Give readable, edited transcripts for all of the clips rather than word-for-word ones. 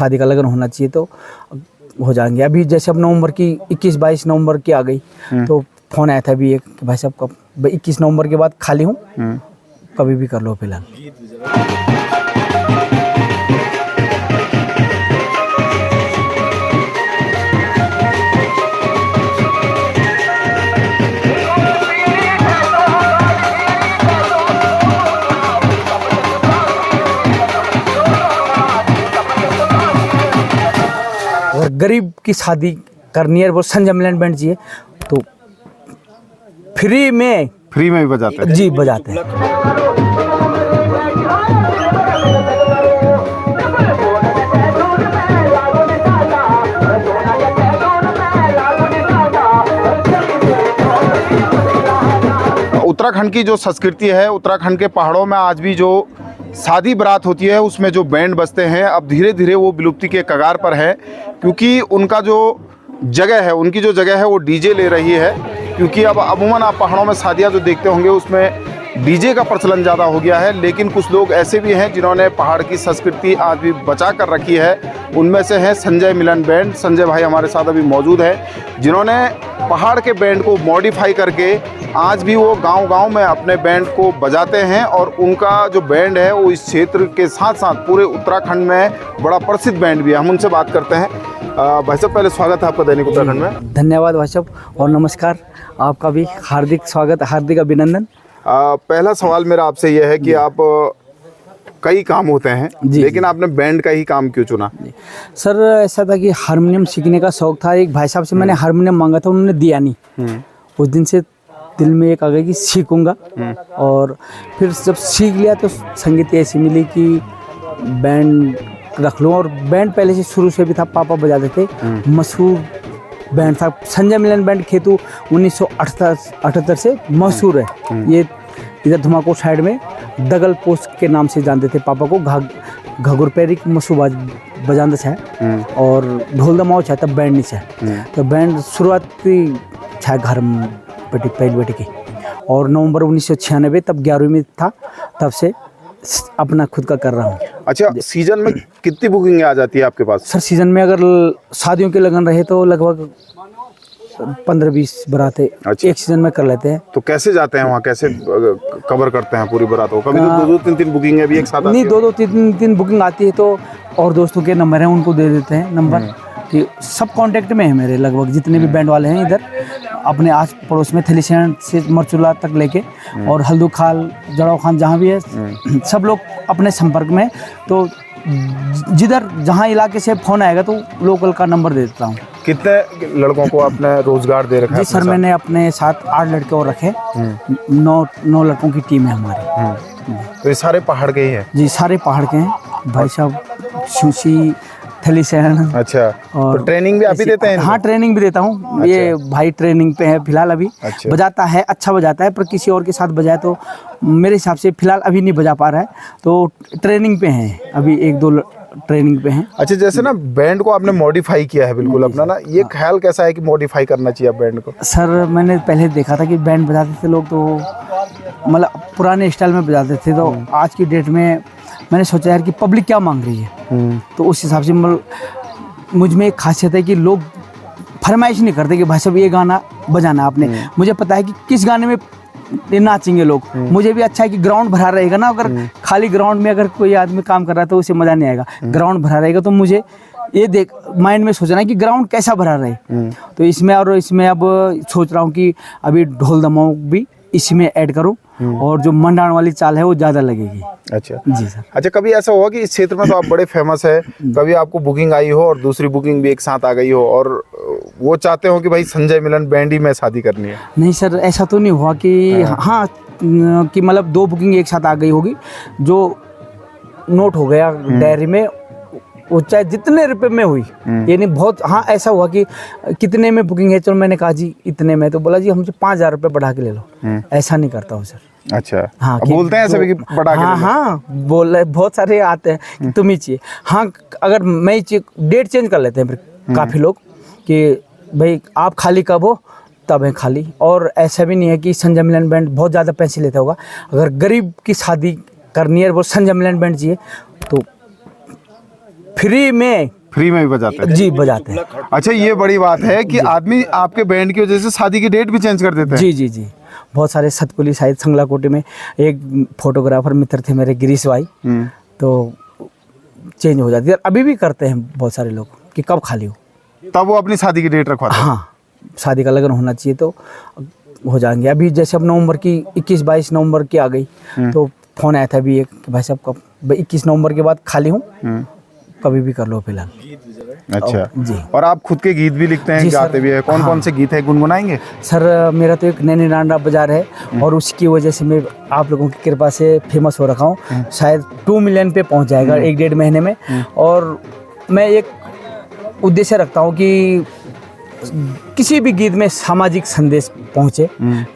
शादी का लगन होना चाहिए तो हो जाएंगे। अभी जैसे अब नवंबर की 21-22 नवंबर की आ गई तो फ़ोन आया था अभी एक कि भाई साहब कब 21 नवंबर के बाद खाली हूँ, कभी भी कर लो फिलहाल। अगर गरीब की शादी करनी है वो संजय मिलन बैंड चाहिए तो फ्री में भी बजाते हैं? जी बजाते हैं। उत्तराखंड की जो संस्कृति है, उत्तराखंड के पहाड़ों में आज भी जो शादी बारात होती है उसमें जो बैंड बजते हैं अब धीरे धीरे वो विलुप्ति के कगार पर है, क्योंकि उनका जो जगह है, उनकी जो जगह है वो डीजे ले रही है। क्योंकि अब अमूमन आप पहाड़ों में शादियां जो देखते होंगे उसमें डीजे का प्रचलन ज़्यादा हो गया है, लेकिन कुछ लोग ऐसे भी हैं जिन्होंने पहाड़ की संस्कृति आज भी बचा कर रखी है। उनमें से हैं संजय मिलन बैंड। संजय भाई हमारे साथ अभी मौजूद है जिन्होंने पहाड़ के बैंड को मॉडिफाई करके आज भी वो गांव-गांव में अपने बैंड को बजाते हैं और उनका जो बैंड है वो इस क्षेत्र के साथ साथ पूरे उत्तराखंड में बड़ा प्रसिद्ध बैंड भी है। हम उनसे बात करते हैं। भाई साहब पहले स्वागत है आपका दैनिक उत्तराखंड में। धन्यवाद भाई साहब और नमस्कार, आपका भी हार्दिक स्वागत, हार्दिक अभिनंदन। पहला सवाल मेरा आपसे यह है कि आप कई काम होते हैं लेकिन आपने बैंड का ही काम क्यों चुना? सर ऐसा था कि हारमोनियम सीखने का शौक था। एक भाई साहब से मैंने हारमोनियम मांगा था, उन्होंने दिया नहीं। उस दिन से दिल में एक आ गया कि सीखूंगा और फिर जब सीख लिया तो संगीत ऐसी मिली कि बैंड रख लूँ। और बैंड पहले से शुरू से भी था, पापा बजाते थे, मशहूर बैंड था संजय मिलन बैंड। खेतु 1978 से मशहूर है। ये इधर धुमाकोट साइड में दगल पोस्ट के नाम से जानते थे पापा को। घगुर पैरिक मशहूर बजांदा है और ढोल दमाओ चाहे तब बैंड नहीं है। तो बैंड शुरुआती छा घर पहली बेटी की और नवंबर 1996 तब 11वीं में था, तब से अपना खुद का कर रहा हूँ। अच्छा, सीजन में कितनी बुकिंग आ जाती है आपके पास? सर सीजन में अगर शादियों के लगन रहे तो लगभग 15-20 बारातें एक सीजन में कर लेते हैं। तो कैसे जाते हैं वहाँ, कैसे कवर करते हैं पूरी बारात को? कभी तो 2-3 बुकिंग है भी एक साथ नहीं, 2-3 बुकिंग आती है तो और दोस्तों के नंबर हैं उनको दे देते हैं नंबर कि सब कांटेक्ट में है मेरे। लगभग जितने भी बैंड वाले हैं इधर अपने आस पड़ोस में थलीसैंड से मरचुला तक लेके और हल्दू खाल जड़ाव खान जहाँ भी है सब लोग अपने संपर्क में। तो जिधर जहाँ इलाके से फ़ोन आएगा तो लोकल का नंबर दे देता हूँ। कितने लड़कों को आपने रोजगार दे रखा है? जी सर, मैंने अपने साथ 8 लड़के और रखे। 9 लड़कों की टीम है हमारी। तो ये सारे पहाड़ के ही हैं? जी सारे पहाड़ के हैं भाई साहब। सुशी थलीसैंड। अच्छा, और तो ट्रेनिंग भी आप ही देते हैं? हाँ ट्रेनिंग भी देता हूँ। अच्छा। ये भाई ट्रेनिंग पे है फिलहाल अभी। अच्छा। बजाता है, अच्छा बजाता है, पर किसी और के साथ बजाए तो मेरे हिसाब से फिलहाल अभी नहीं बजा पा रहा है, तो ट्रेनिंग पे हैं अभी, 1-2 ट्रेनिंग पे हैं। अच्छा, जैसे ना बैंड को आपने मॉडिफाई किया है बिल्कुल अपना ना, ये ख्याल कैसा है कि मॉडिफाई करना चाहिए बैंड को? सर मैंने पहले देखा था कि बैंड बजाते थे लोग तो मतलब पुराने स्टाइल में बजाते थे, तो आज की डेट में मैंने सोचा यार कि पब्लिक क्या मांग रही है, तो उस हिसाब से मुझ में एक खासियत है कि लोग फरमाइश नहीं करते कि भाई साहब ये गाना बजाना आपने। मुझे पता है कि किस गाने में नाचेंगे लोग। मुझे भी अच्छा है कि ग्राउंड भरा रहेगा ना। अगर खाली ग्राउंड में अगर कोई आदमी काम कर रहा है तो उसे मज़ा नहीं आएगा। ग्राउंड भरा रहेगा तो मुझे ये देख माइंड में सोचना है कि ग्राउंड कैसा भरा रहे। तो इसमें अब सोच रहा हूँ कि अभी ढोल दमाऊ भी इसमें ऐड करूँ और जो मंडाण वाली चाल है वो ज़्यादा लगेगी। अच्छा जी सर। अच्छा, कभी ऐसा हुआ कि इस क्षेत्र में तो आप बड़े फेमस है, कभी आपको बुकिंग आई हो और दूसरी बुकिंग भी एक साथ आ गई हो और वो चाहते हो कि भाई संजय मिलन बैंड ही में शादी करनी है? नहीं सर, ऐसा तो नहीं हुआ कि हाँ कि मतलब 2 बुकिंग एक साथ आ गई होगी। जो नोट हो गया डायरी में वो चाहे जितने रुपए में हुई, यानी बहुत। हाँ ऐसा हुआ कि कितने में बुकिंग है, चलो मैंने कहा जी इतने में, तो बोला जी हमसे 5,000 रुपये बढ़ा के ले लो। ऐसा नहीं करता हूँ सर। अच्छा, हाँ बोलते हैं सभी कि बढ़ा के ले लो। हाँ बोल रहे, बहुत सारे आते हैं कि तुम ही चाहिए। हाँ अगर मैं ही चाहिए, डेट चेंज कर लेते हैं फिर काफ़ी लोग कि भाई आप खाली कब हो, तब है खाली। और ऐसा भी नहीं है कि संजय मिलन बैंड बहुत ज़्यादा पैसे लेता होगा। अगर गरीब की शादी करनी है वो संजय मिलन बैंड चाहिए तो फ्री में फ्री में भी बजाते हैं? जी बजाते हैं। अच्छा, ये बड़ी बात है कि आदमी आपके बैंड की वजह से शादी की डेट भी चेंज कर देते हैं। जी जी जी, बहुत सारे सतपुली साइड संगलाकोटी में एक फोटोग्राफर मित्र थे मेरे, गिरीश भाई, तो चेंज हो जाती है। अभी भी करते हैं बहुत सारे लोग कि कब खाली हो, तब वो अपनी शादी की डेट रखवाते हैं। हाँ, शादी का लगन होना चाहिए तो हो जाएंगे। अभी जैसे अब नवंबर की 21-22 नवंबर की आ गई, तो फोन आया था अभी एक कि भाई साहब कब 21 नवंबर के बाद खाली हूँ, कभी भी कर लो फिलहाल। अच्छा जी। और आप खुद के गीत भी लिखते हैं, जी सर। गाते भी हैं? कौन कौन से गीत है, गुनगुनाएंगे? सर मेरा तो एक नैनी डांडा बाजार है, और उसकी वजह से मैं आप लोगों की कृपा से फेमस हो रखा हूँ। शायद 2 मिलियन पे पहुँच जाएगा 1-1.5 महीने में। और मैं एक उद्देश्य रखता हूँ कि किसी भी गीत में सामाजिक संदेश पहुँचे।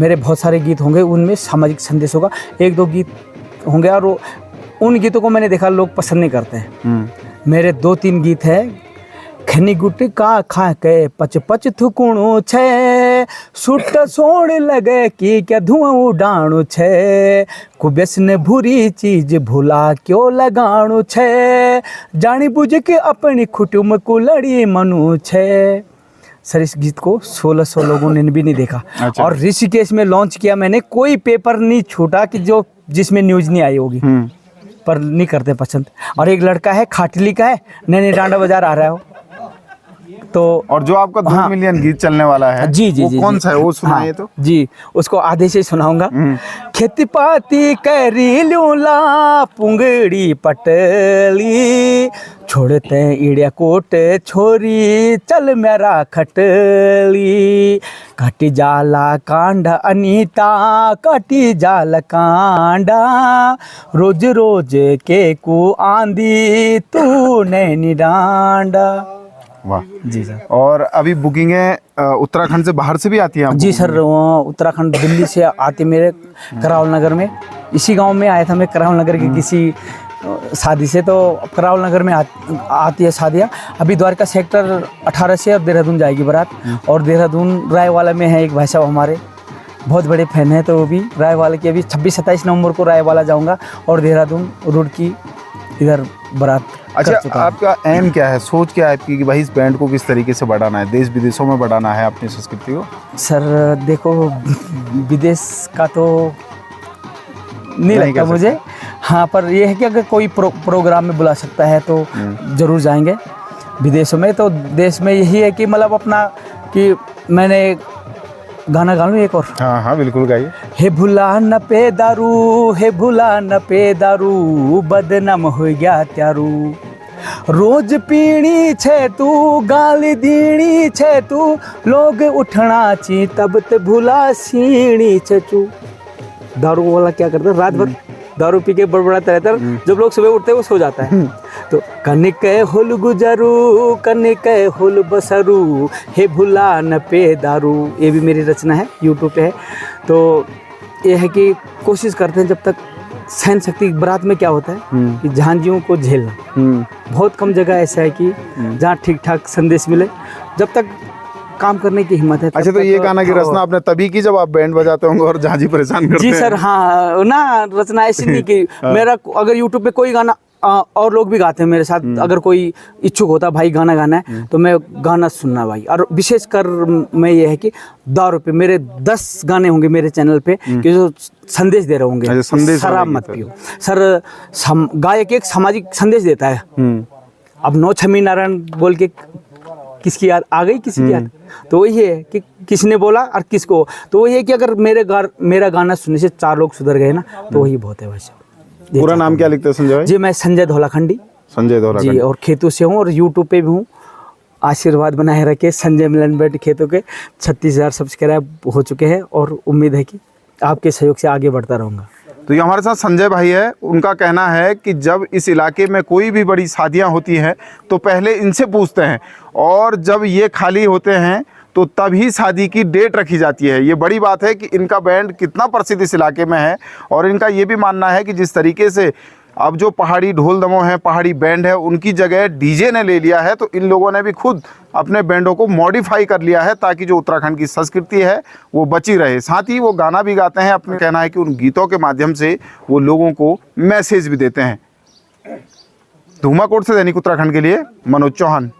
मेरे बहुत सारे गीत होंगे, उनमें सामाजिक संदेश होगा। 1-2 गीत होंगे, और उन गीतों को मैंने देखा लोग पसंद नहीं करते हैं। मेरे 2-3 गीत हैं। खनी गुटका खा के पच पच थुकुणु छे, सुट सोड़ लगे कि क्या धुआं उडाणु छे, कुबेस ने बुरी चीज भुला क्यों लगाणु छे, जानी बुझ के अपनी खुटुम को लड़ी मनु छे। सर इस गीत को 1600 लोगों ने भी नहीं देखा। अच्छा। और ऋषिकेश में लॉन्च किया मैंने, कोई पेपर नहीं छूटा कि जो जिसमें न्यूज़ नहीं आई होगी, पर नहीं करते पसंद। और एक लड़का है खाटली का है, नैनी डांडा बाजार आ रहा है वो, तो और जो आपका 2 मिलियन गीत चलने वाला है, जी जी वो जी कौन जी। सा है, वो सुनाइए तो। जी, उसको आधे से सुनाऊंगा। खेती पाती करी लूला पुंगड़ी पटली, छोड़ते इड़िया कोट छोरी चल मेरा खटली, काटी जाला कांडा अनीता काटी जाल कांडा, रोज रोज के को आंधी तू नैनी डांडा। वाह जी सर। और अभी बुकिंगें उत्तराखंड से बाहर से भी आती हैं आपको? जी सर, उत्तराखंड दिल्ली से आते मेरे करावल नगर में, इसी गांव में आया था मैं करावल नगर की किसी शादी से, तो करावल नगर में आती है शादियाँ। अभी द्वारका सेक्टर 18 से अब देहरादून जाएगी बारात, और देहरादून रायवाला में है एक भाई साहब हमारे, बहुत बड़े फैन हैं, तो वो भी रायवाला की अभी 26-27 नवंबर को रायवाला जाऊँगा, और देहरादून रोड की इधर बारात। अच्छा, आपका एम क्या है, सोच क्या है आपकी कि भाई इस बैंड को किस तरीके से बढ़ाना है, देश विदेशों में बढ़ाना है अपनी संस्कृति को? सर देखो, विदेश का तो नहीं लगता मुझे, हाँ, पर यह है कि अगर कोई प्रोग्राम में बुला सकता है तो ज़रूर जाएंगे विदेशों में। तो देश में यही है कि मतलब अपना कि मैंने गाना गा लूँ एक और? हाँ हाँ बिल्कुल गाइए। हे भुला न पे दारू, हे भुला न पे दारू, बदनाम हो गया त्यारू, रोज पीनी छे तू गाली दीनी छे तू, लोग उठना ची तब ते भुला सीनी छे तू। दारू वाला क्या करता है, रात भर दारू पी के बड़बड़ाता रहता है, जब लोग सुबह उठते हैं वो सो जाता है। तो कनिक हुल गुजरू कनिक हुल बसरू, हे भुला न पे दारू, ये भी मेरी रचना है, यूट्यूब पे है। तो ये है कि कोशिश करते हैं जब तक सहन शक्ति। बारात में क्या होता है कि झांझियों को झेलना, बहुत कम जगह ऐसा है कि जहाँ ठीक ठाक संदेश मिले, जब तक काम करने की हिम्मत है। अच्छा, तो ये गाना की रचना आपने तभी की जब आप बैंड बजाते होंगे और झांझी परेशान करते हैं? जी सर, हाँ ना, रचना ऐसी नहीं कि मेरा अगर यूट्यूब पे कोई गाना और लोग भी गाते हैं मेरे साथ, अगर कोई इच्छुक होता भाई गाना गाना है तो मैं गाना सुनना भाई। और विशेषकर मैं ये है कि दारू पे मेरे 10 गाने होंगे मेरे चैनल पे कि जो संदेश दे रहे होंगे, शराब मत पियो। सर गायक एक सामाजिक संदेश देता है। अब नौ छमी नारायण बोल के किसकी याद आ गई, किसी की याद? तो वही है कि किसने बोला और किसको, तो वही है कि अगर मेरा गाना सुनने से 4 लोग सुधर गए ना, तो वही बहुत है वैसे। पूरा नाम क्या लिखते हैं संजय भाई? जी, मैं संजय धौलाखंडी। संजय धौलाखंडी जी, और खेतों से हूँ, और यूट्यूब पे भी हूँ। आशीर्वाद बनाए रखे संजय मिलन बेट खेतों के 36,000 सब्सक्राइब हो चुके हैं, और उम्मीद है कि आपके सहयोग से आगे बढ़ता रहूँगा। तो ये हमारे साथ संजय भाई है। उनका कहना है कि जब इस इलाके में कोई भी बड़ी शादियां होती हैं तो पहले इनसे पूछते हैं, और जब ये खाली होते हैं तो तभी शादी की डेट रखी जाती है। ये बड़ी बात है कि इनका बैंड कितना प्रसिद्ध इस इलाके में है, और इनका ये भी मानना है कि जिस तरीके से अब जो पहाड़ी ढोल दमों हैं, पहाड़ी बैंड है, उनकी जगह डीजे ने ले लिया है, तो इन लोगों ने भी खुद अपने बैंडों को मॉडिफाई कर लिया है ताकि जो उत्तराखंड की संस्कृति है वो बची रहे। साथ ही वो गाना भी गाते हैं। अपना कहना है कि उन गीतों के माध्यम से वो लोगों को मैसेज भी देते हैं। धूमाकोट से दैनिक उत्तराखंड के लिए मनोज चौहान।